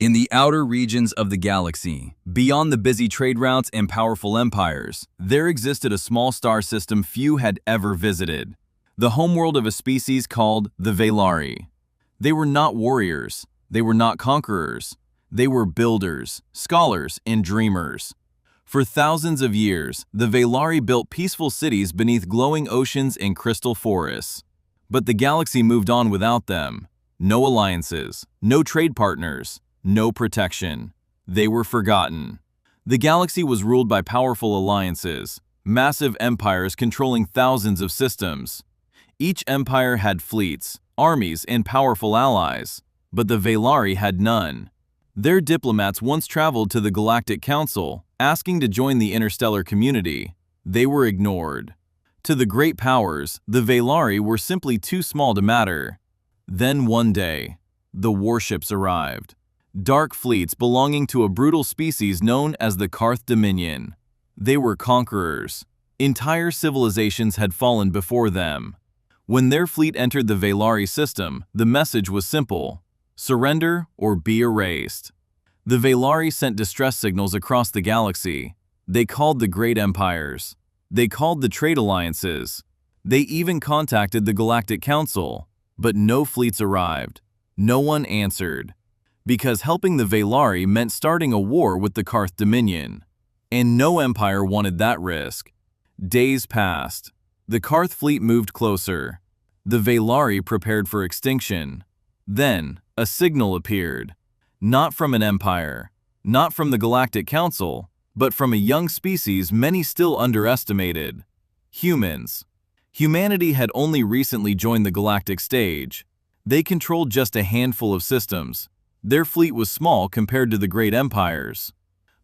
In the outer regions of the galaxy, beyond the busy trade routes and powerful empires, there existed a small star system few had ever visited, the homeworld of a species called the Velari. They were not warriors, they were not conquerors, they were builders, scholars, and dreamers. For thousands of years, the Velari built peaceful cities beneath glowing oceans and crystal forests. But the galaxy moved on without them. No alliances, no trade partners, no protection. They were forgotten. The galaxy was ruled by powerful alliances, massive empires controlling thousands of systems. Each empire had fleets, armies, and powerful allies, but the Velari had none. Their diplomats once traveled to the Galactic Council, asking to join the interstellar community. They were ignored. To the great powers, the Velari were simply too small to matter. Then one day, the warships arrived. Dark fleets belonging to a brutal species known as the Karth Dominion. They were conquerors. Entire civilizations had fallen before them. When their fleet entered the Velari system, the message was simple: surrender or be erased. The Velari sent distress signals across the galaxy. They called the great empires. They called the trade alliances. They even contacted the Galactic Council. But no fleets arrived. No one answered. Because helping the Velari meant starting a war with the Karth Dominion. And no empire wanted that risk. Days passed. The Karth fleet moved closer. The Velari prepared for extinction. Then, a signal appeared. Not from an empire, not from the Galactic Council, but from a young species many still underestimated: humans. Humanity had only recently joined the galactic stage. They controlled just a handful of systems. Their fleet was small compared to the great empires.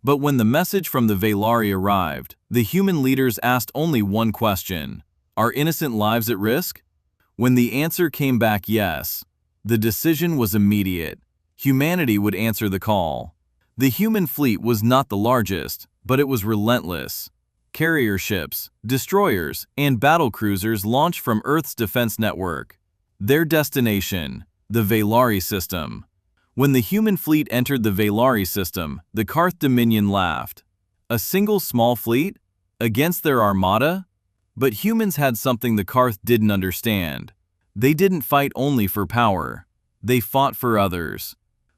But when the message from the Velari arrived, the human leaders asked only one question: are innocent lives at risk? When the answer came back yes, the decision was immediate. Humanity would answer the call. The human fleet was not the largest, but it was relentless. Carrier ships, destroyers, and battle cruisers launched from Earth's defense network. Their destination, the Velari system. When the human fleet entered the Velari system, the Karth Dominion laughed. A single small fleet? Against their armada? But humans had something the Karth didn't understand. They didn't fight only for power. They fought for others.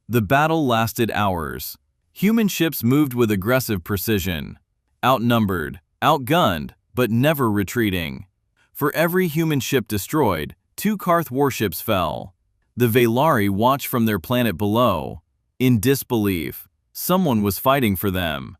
The battle lasted hours. Human ships moved with aggressive precision. Outnumbered, outgunned, but never retreating. For every human ship destroyed, 2 Karth warships fell. The Velari watched from their planet below. In disbelief, someone was fighting for them.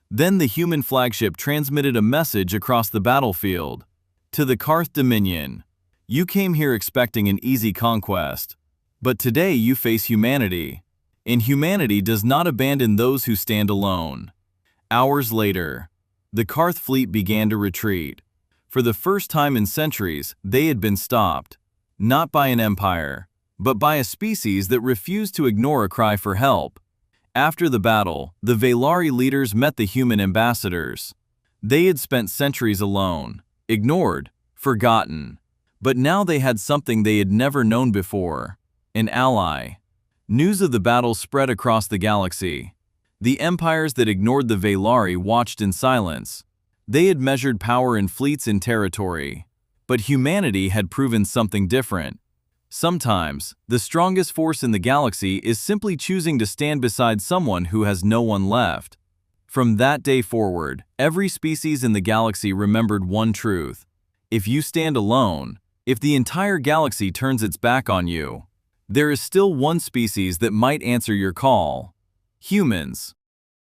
Then the human flagship transmitted a message across the battlefield. To the Karth Dominion, you came here expecting an easy conquest. But today you face humanity. And humanity does not abandon those who stand alone. Hours later, the Karth fleet began to retreat. For the first time in centuries, they had been stopped. Not by an empire, but by a species that refused to ignore a cry for help. After the battle, the Velari leaders met the human ambassadors. They had spent centuries alone, ignored, forgotten. But now they had something they had never known before: an ally. News of the battle spread across the galaxy. The empires that ignored the Velari watched in silence. They had measured power in fleets and territory. But humanity had proven something different. Sometimes, the strongest force in the galaxy is simply choosing to stand beside someone who has no one left. From that day forward, every species in the galaxy remembered one truth: if you stand alone, if the entire galaxy turns its back on you, there is still one species that might answer your call: humans.